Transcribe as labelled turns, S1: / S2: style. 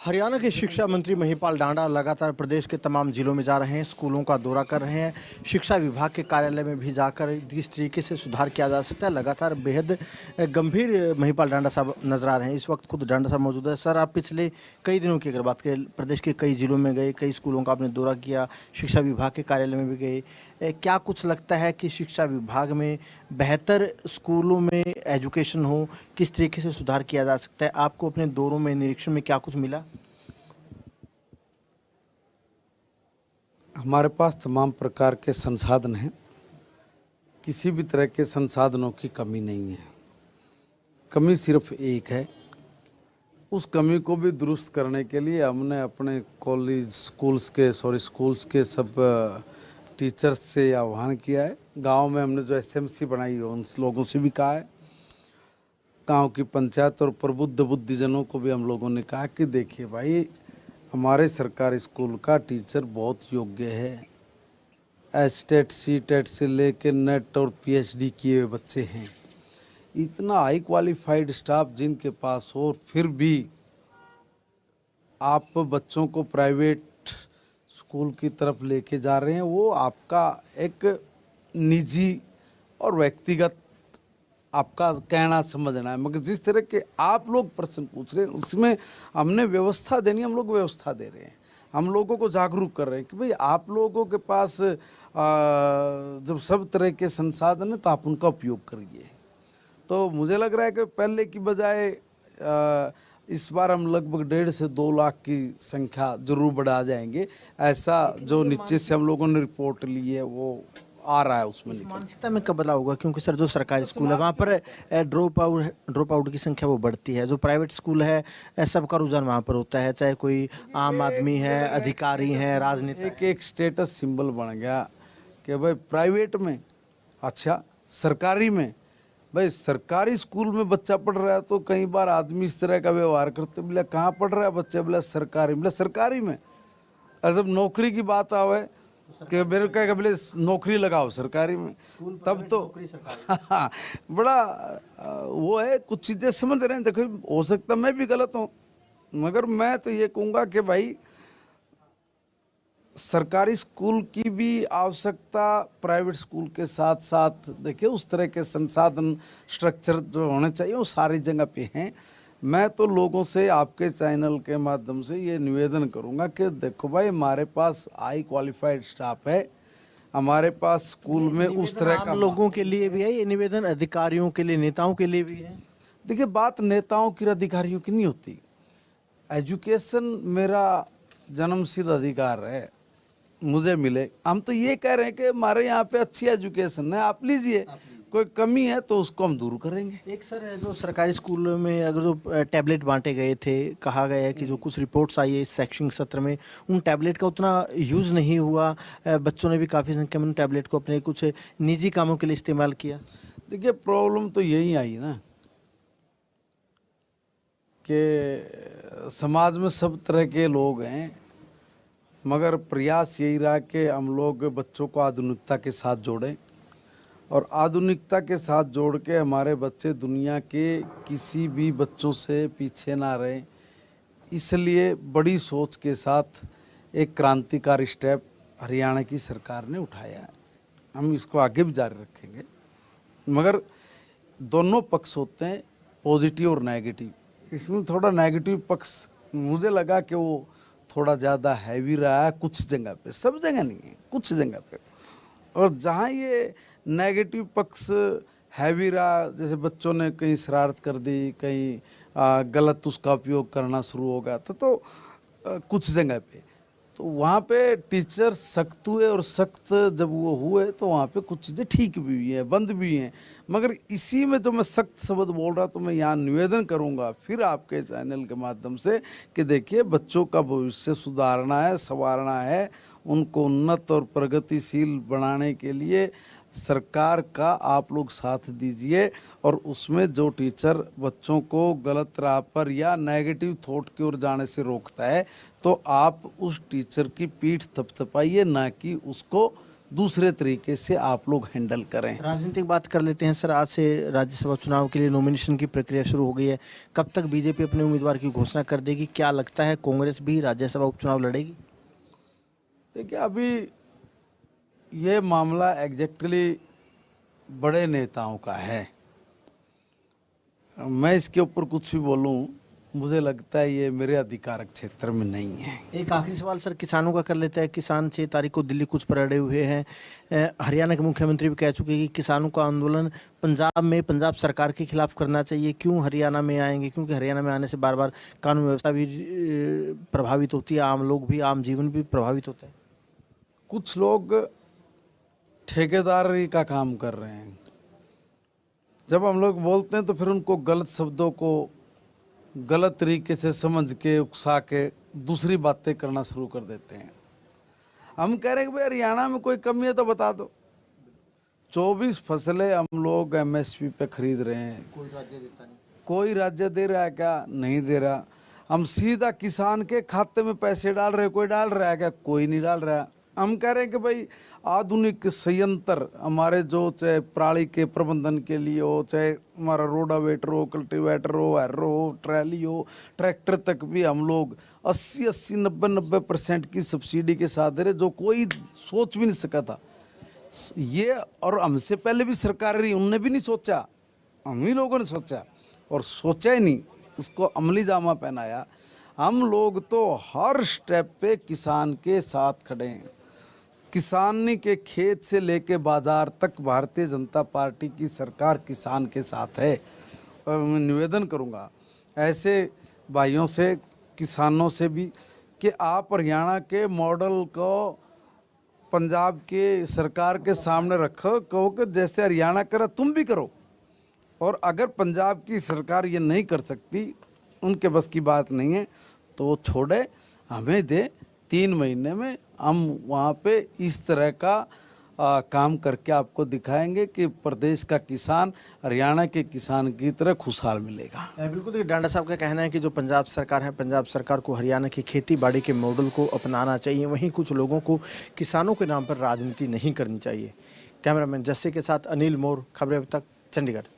S1: हरियाणा के शिक्षा मंत्री महिपाल डांडा लगातार प्रदेश के तमाम जिलों में जा रहे हैं, स्कूलों का दौरा कर रहे हैं। शिक्षा विभाग के कार्यालय में भी जाकर जिस तरीके से सुधार किया जा सकता है, लगातार बेहद गंभीर महिपाल डांडा साहब नजर आ रहे हैं। इस वक्त खुद डांडा साहब मौजूद है। सर, आप पिछले कई दिनों की अगर बात करें, प्रदेश के कई जिलों में गए, कई स्कूलों का आपने दौरा किया, शिक्षा विभाग के कार्यालय में भी गए। क्या कुछ लगता है कि शिक्षा विभाग में बेहतर स्कूलों में एजुकेशन हो, किस तरीके से सुधार किया जा सकता है? आपको अपने दौरों में, निरीक्षण में क्या कुछ मिला?
S2: हमारे पास तमाम प्रकार के संसाधन हैं, किसी भी तरह के संसाधनों की कमी नहीं है। कमी सिर्फ एक है। उस कमी को भी दुरुस्त करने के लिए हमने अपने कॉलेज स्कूल्स के सब टीचर्स से आह्वान किया है। गांव में हमने जो एसएमसी बनाई है उन लोगों से भी कहा है। गांव की पंचायत और प्रबुद्ध बुद्धिजनों को भी हम लोगों ने कहा कि देखिए भाई, हमारे सरकारी स्कूल का टीचर बहुत योग्य है। एस्टेट सीटेट से लेकर नेट और पीएचडी किए हुए बच्चे हैं। इतना हाई क्वालिफाइड स्टाफ जिनके पास हो, और फिर भी आप बच्चों को प्राइवेट स्कूल की तरफ लेके जा रहे हैं, वो आपका एक निजी और व्यक्तिगत आपका कहना समझना है। मगर जिस तरह के आप लोग प्रश्न पूछ रहे हैं उसमें हमने व्यवस्था देनी, हम लोग व्यवस्था दे रहे हैं। हम लोगों को जागरूक कर रहे हैं कि भाई आप लोगों के पास जब सब तरह के संसाधन है तो आप उनका उपयोग करिए। तो मुझे लग रहा है कि पहले की बजाय इस बार हम लगभग 1.5 से 2 लाख की संख्या जरूर बढ़ा जाएंगे। ऐसा जो नीचे से हम लोगों ने रिपोर्ट ली है वो आ रहा है, उसमें
S1: मानसिकता में कब बदलाव होगा? क्योंकि सर, जो सरकारी स्कूल है वहाँ पर ड्रॉप आउट की संख्या वो बढ़ती है। जो प्राइवेट स्कूल है, सबका रुझान वहाँ पर होता है, चाहे कोई आम आदमी है, अधिकारी है, राजनीति।
S2: एक स्टेटस सिंबल बन गया कि भाई प्राइवेट में अच्छा, सरकारी में भाई, सरकारी स्कूल में बच्चा पढ़ रहा है तो कई बार आदमी इस तरह का व्यवहार करते, बोले कहाँ पढ़ रहा है बच्चा, बोले सरकारी, बोले सरकारी में। और जब नौकरी की बात आवे कि मेरे कहेगा बोले नौकरी लगाओ सरकारी में, तब तो बड़ा वो है। कुछ चीज़ें समझ रहे हैं। देखो, हो सकता मैं भी गलत हूँ, मगर मैं तो ये कहूँगा कि भाई सरकारी स्कूल की भी आवश्यकता प्राइवेट स्कूल के साथ साथ, देखिए उस तरह के संसाधन स्ट्रक्चर जो होने चाहिए वो सारी जगह पे हैं। मैं तो लोगों से आपके चैनल के माध्यम से ये निवेदन करूंगा कि देखो भाई, हमारे पास हाई क्वालिफाइड स्टाफ है, हमारे पास स्कूल में उस तरह का।
S1: लोगों के लिए भी है ये निवेदन, अधिकारियों के लिए, नेताओं के लिए भी है।
S2: देखिए, बात नेताओं की, अधिकारियों की नहीं होती। एजुकेशन मेरा जन्मसिद्ध अधिकार है, मुझे मिले। हम तो ये कह रहे हैं कि हमारे यहाँ पे अच्छी एजुकेशन है, आप लीजिए। कोई कमी है तो उसको हम दूर करेंगे।
S1: एक सर, जो सरकारी स्कूल में अगर जो टैबलेट बांटे गए थे, कहा गया है कि जो कुछ रिपोर्ट्स आई है इस शैक्षणिक सत्र में, उन टैबलेट का उतना यूज़ नहीं हुआ। बच्चों ने भी काफ़ी संख्या में उन टैबलेट को अपने कुछ निजी कामों के लिए इस्तेमाल किया।
S2: देखिए, प्रॉब्लम तो यही आई ना कि समाज में सब तरह के लोग हैं, मगर प्रयास यही रहा कि हम लोग बच्चों को आधुनिकता के साथ जोड़ें, और आधुनिकता के साथ जोड़ के हमारे बच्चे दुनिया के किसी भी बच्चों से पीछे ना रहें। इसलिए बड़ी सोच के साथ एक क्रांतिकारी स्टेप हरियाणा की सरकार ने उठाया है। हम इसको आगे भी जारी रखेंगे, मगर दोनों पक्ष होते हैं, पॉजिटिव और नेगेटिव। इसमें थोड़ा नेगेटिव पक्ष मुझे लगा कि वो थोड़ा ज़्यादा हैवी रहा है कुछ जगह पे, सब जगह नहीं है, कुछ जगह पे। और जहाँ ये नेगेटिव पक्ष हैवी रहा, जैसे बच्चों ने कहीं शरारत कर दी, कहीं गलत उसका उपयोग करना शुरू हो गया तो कुछ जगह पे तो वहाँ पे टीचर सख्त हुए, और सख्त जब वो हुए तो वहाँ पे कुछ चीज़ें ठीक भी हुई हैं, बंद भी हैं। मगर इसी में जो मैं सख्त शब्द बोल रहा, तो मैं यहाँ निवेदन करूँगा फिर आपके चैनल के माध्यम से कि देखिए, बच्चों का भविष्य सुधारना है, संवारना है, उनको उन्नत और प्रगतिशील बनाने के लिए सरकार का आप लोग साथ दीजिए। और उसमें जो टीचर बच्चों को गलत राह पर या नेगेटिव थॉट की ओर जाने से रोकता है, तो आप उस टीचर की पीठ थपथपाइए, ना कि उसको दूसरे तरीके से आप लोग हैंडल करें।
S1: राजनीतिक बात कर लेते हैं सर। आज से राज्यसभा चुनाव के लिए नॉमिनेशन की प्रक्रिया शुरू हो गई है। कब तक बीजेपी अपने उम्मीदवार की घोषणा कर देगी? क्या लगता है कांग्रेस भी राज्यसभा उपचुनाव लड़ेगी?
S2: देखिए, अभी ये मामला एग्जैक्टली बड़े नेताओं का है। मैं इसके ऊपर कुछ भी बोलूं, मुझे लगता है ये मेरे अधिकारक क्षेत्र में नहीं है।
S1: एक आखिरी सवाल सर किसानों का कर लेते हैं। किसान 6 तारीख को दिल्ली कूच पर अड़े हुए हैं। हरियाणा के मुख्यमंत्री भी कह चुके हैं कि किसानों का आंदोलन पंजाब में पंजाब सरकार के खिलाफ करना चाहिए। क्यों हरियाणा में आएंगे? क्योंकि हरियाणा में आने से बार बार कानून व्यवस्था भी प्रभावित होती है, आम लोग भी, आम जीवन भी प्रभावित होता है।
S2: कुछ लोग ठेकेदारी का काम कर रहे हैं। जब हम लोग बोलते हैं तो फिर उनको गलत शब्दों को गलत तरीके से समझ के उकसा के दूसरी बातें करना शुरू कर देते हैं। हम कह रहे हैं कि भाई हरियाणा में कोई कमी है तो बता दो। 24 फसलें हम लोग एमएसपी पे खरीद रहे हैं।
S1: कोई राज्य देता नहीं।
S2: कोई राज्य दे रहा है क्या? नहीं दे रहा। हम सीधा किसान के खाते में पैसे डाल रहे हैं। कोई डाल रहा है क्या? कोई नहीं डाल रहा। हम कह रहे हैं कि भाई आधुनिक संयंत्र हमारे जो, चाहे पराली के प्रबंधन के लिए हो, चाहे हमारा रोडावेटर हो, कल्टीवेटर हो, हैरो हो, ट्रैली हो, ट्रैक्टर तक भी हम लोग 80-80, 90% की सब्सिडी के साथ दे रहे, जो कोई सोच भी नहीं सका था ये। और हमसे पहले भी सरकार रही, उनने भी नहीं सोचा, हम ही लोगों ने सोचा और सोचा ही नहीं, उसको अमली जामा पहनाया। हम लोग तो हर स्टेप पे किसान के साथ खड़े हैं। किसानी के खेत से लेके बाजार तक भारतीय जनता पार्टी की सरकार किसान के साथ है। और मैं निवेदन करूंगा ऐसे भाइयों से, किसानों से भी, कि आप हरियाणा के मॉडल को पंजाब के सरकार के सामने रखो, कहो कि जैसे हरियाणा करा तुम भी करो। और अगर पंजाब की सरकार ये नहीं कर सकती, उनके बस की बात नहीं है, तो छोड़े, हमें दे। 3 महीने में हम वहाँ पे इस तरह का काम करके आपको दिखाएंगे कि प्रदेश का किसान हरियाणा के किसान की तरह खुशहाल मिलेगा।
S1: बिल्कुल। देखिए, डांडा साहब का कहना है कि जो पंजाब सरकार है, पंजाब सरकार को हरियाणा की खेती बाड़ी के मॉडल को अपनाना चाहिए। वहीं कुछ लोगों को किसानों के नाम पर राजनीति नहीं करनी चाहिए। कैमरामैन जस्से के साथ अनिल मोर, खबरें अब तक, चंडीगढ़।